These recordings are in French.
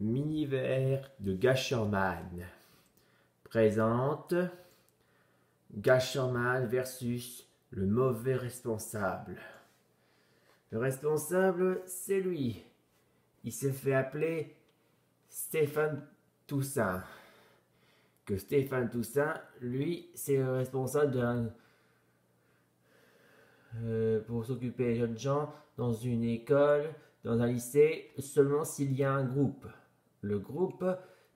Miniver de Gasherman présente Gasherman versus le mauvais responsable. Le responsable, c'est lui. Il s'est fait appeler Stéphane Toussaint. Que Stéphane Toussaint, lui, c'est le responsable pour s'occuper des jeunes gens dans une école, dans un lycée, seulement s'il y a un groupe. Le groupe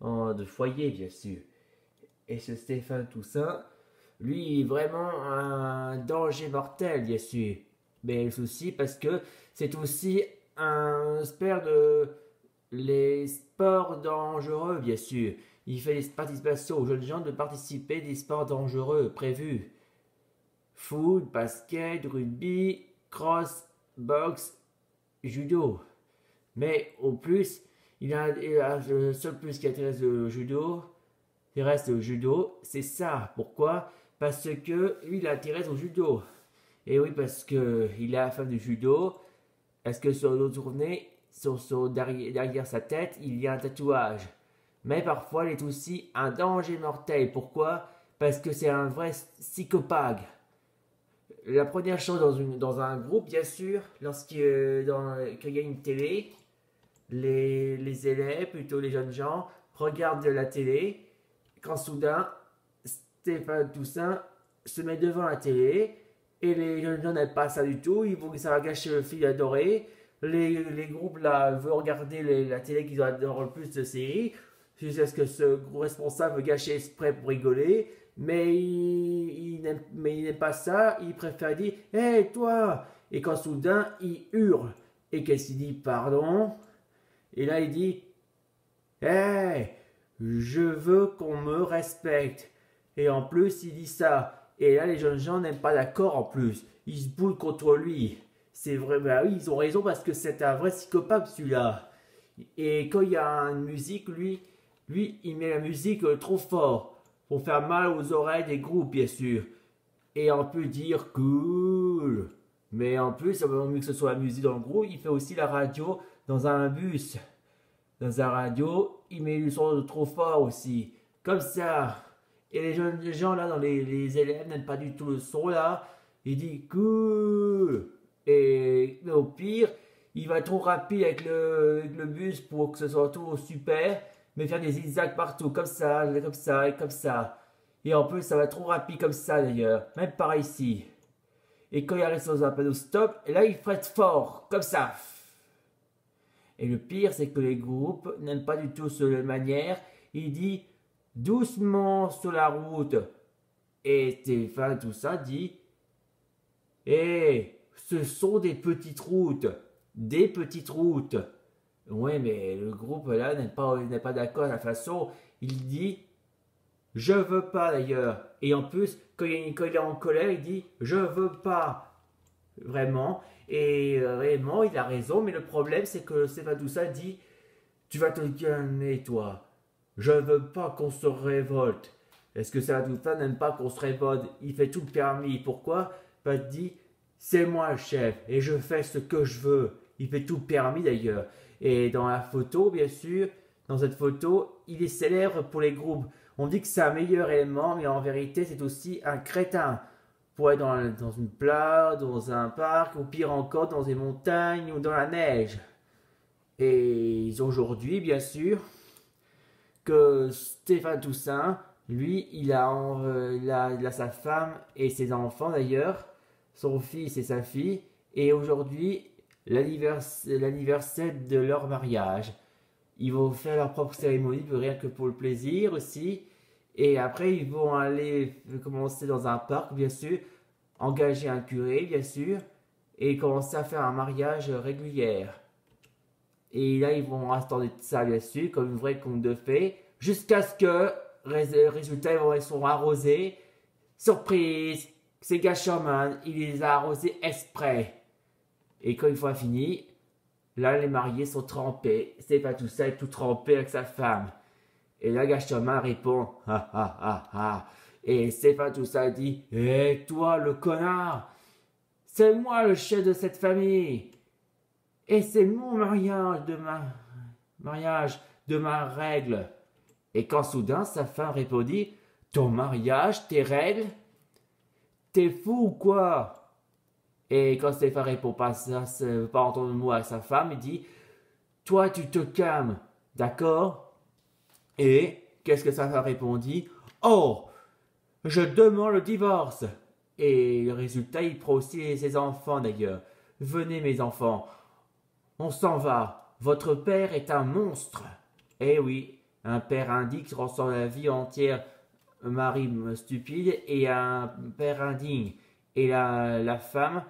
de foyer, bien sûr. Et ce Stéphane Toussaint, lui, vraiment un danger mortel, bien sûr. Mais le souci, parce que c'est aussi un expert de les sports dangereux, bien sûr. Il fait des participations aux jeunes gens de participer des sports dangereux prévus. Foot, basket, rugby, cross, boxe, judo. Mais au plus, il a le seul plus qui intéresse le judo. Il reste le judo, c'est ça. Pourquoi? Parce que lui, il intéresse au judo. Et oui, parce que il a la femme du judo. Est-ce que sur l'autre journée, derrière sa tête, il y a un tatouage? Mais parfois, il est aussi un danger mortel. Pourquoi? Parce que c'est un vrai psychopathe. La première chose dans un groupe, bien sûr, quand il y a une télé, les élèves, plutôt les jeunes gens, regardent la télé, quand soudain, Stéphane Toussaint se met devant la télé, et les jeunes gens n'aiment pas ça du tout, ça va gâcher le film adoré, les groupes là veulent regarder la télé qu'ils adorent le plus de séries, jusqu'à ce que ce gros responsable veut gâcher exprès pour rigoler, mais il n'aime pas ça, il préfère dire « Hey toi !» Et quand soudain, il hurle. Et qu'est-ce qu'il dit? Pardon? Et là, il dit « Hey, je veux qu'on me respecte. » Et en plus, il dit ça. Et là, les jeunes gens n'aiment pas d'accord en plus. Ils se boulent contre lui. C'est vrai, bah oui, ils ont raison parce que c'est un vrai psychopathe celui-là. Et quand il y a une musique, lui, il met la musique trop fort pour faire mal aux oreilles des groupes, bien sûr. Et on peut dire cool. Mais en plus, avant mieux que ce soit la musique dans le groupe, il fait aussi la radio dans un bus. Dans un radio, il met le son trop fort aussi. Comme ça. Et les gens là, les élèves n'aiment pas du tout le son là. Il dit cool. Et mais au pire, il va trop rapide avec le bus pour que ce soit tout super. Mais faire des zigzags partout, comme ça, comme ça et comme ça. Et en plus, ça va trop rapide comme ça d'ailleurs. Même par ici. Et quand il arrive sur un panneau stop, et là il freine fort, comme ça. Et le pire, c'est que les groupes n'aiment pas du tout cette manière. Il dit doucement sur la route. Et Stéphane, tout ça, dit ce sont des petites routes. Des petites routes. Ouais, mais le groupe là n'est pas d'accord à la façon. Il dit je veux pas d'ailleurs. Et en plus, quand il est en colère, il dit je veux pas. Vraiment. Et vraiment, il a raison. Mais le problème, c'est que Stéphane Toussaint dit tu vas te calmer, toi. Je veux pas qu'on se révolte. Est-ce que Stéphane Toussaint n'aime pas qu'on se révolte? Il fait tout le permis. Pourquoi? Parce qu'il dit c'est moi le chef et je fais ce que je veux. Il fait tout le permis d'ailleurs. Et dans la photo, bien sûr, dans cette photo, il est célèbre pour les groupes. On dit que c'est un meilleur élément, mais en vérité, c'est aussi un crétin. Pour être dans une plage, dans un parc, ou pire encore, dans des montagnes ou dans la neige. Et aujourd'hui, bien sûr, que Stéphane Toussaint, lui, il a sa femme et ses enfants d'ailleurs, son fils et sa fille, et aujourd'hui, l'anniversaire de leur mariage. Ils vont faire leur propre cérémonie, rien que pour le plaisir aussi. Et après, ils vont aller commencer dans un parc, bien sûr, engager un curé, bien sûr, et commencer à faire un mariage régulier. Et là, ils vont attendre ça, bien sûr, comme une vraie conte de fées, jusqu'à ce que, résultat, ils sont arrosés. Surprise, c'est Gasherman, il les a arrosés exprès. Et quand une fois fini, là, les mariés sont trempés. C'est pas tout ça, il est tout trempé avec sa femme. Et là, Gasherman répond, ah ah ah ah. Et Stéphane tout ça dit, toi, le connard, c'est moi le chef de cette famille. Et c'est mon mariage de ma règle. Et quand soudain sa femme répondit, ton mariage, tes règles? T'es fou ou quoi? Et quand Stéphane répond pas ça, pas entendre le mot à sa femme, il dit, toi tu te calmes, d'accord? Et qu'est-ce que sa femme répondit? Oh, je demande le divorce. Et le résultat, il prend aussi ses enfants d'ailleurs. Venez mes enfants, on s'en va. Votre père est un monstre. Eh oui, un père indigne qui transforme la vie entière, un mari stupide et un père indigne. Et la femme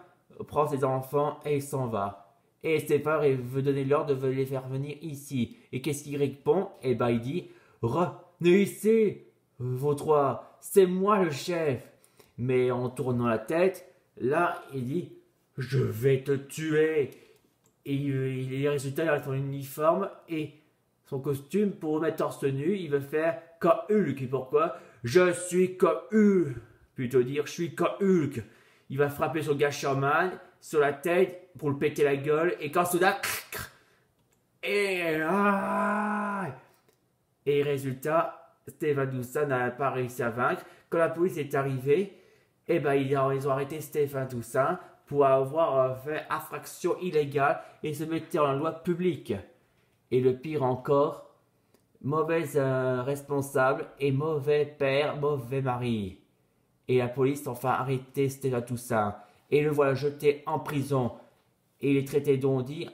prend ses enfants et s'en va. Et Stéphane veut donner l'ordre de les faire venir ici. Et qu'est-ce qu'il répond? Eh ben il dit, revenez ici, vous trois, c'est moi le chef. Mais en tournant la tête, là, il dit, je vais te tuer. Et les résultats, il a son uniforme et son costume pour mettre torse nu. Il veut faire comme Hulk. Pourquoi? Je suis comme Hulk. Plutôt dire, je suis comme Hulk. Il va frapper son gars Sherman sur la tête pour le péter la gueule. Et quand soudain, et résultat, Stefan Toussaint n'a pas réussi à vaincre. Quand la police est arrivée, eh ben, ils ont arrêté Stéphane Toussaint pour avoir fait infraction illégale et se mettre en loi publique. Et le pire encore, mauvais responsable et mauvais père, mauvais mari. Et la police enfin arrêté Stéphane Toussaint et le voilà jeté en prison. Et il est traité d'on dit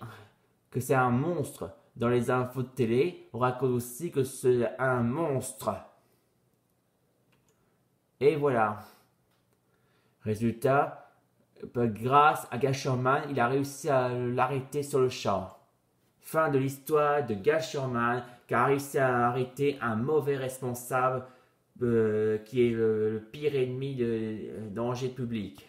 que c'est un monstre. Dans les infos de télé, on raconte aussi que c'est un monstre. Et voilà. Résultat, grâce à Gasherman, il a réussi à l'arrêter sur le champ. Fin de l'histoire de Gasherman qui a réussi à arrêter un mauvais responsable qui est le pire ennemi de danger public.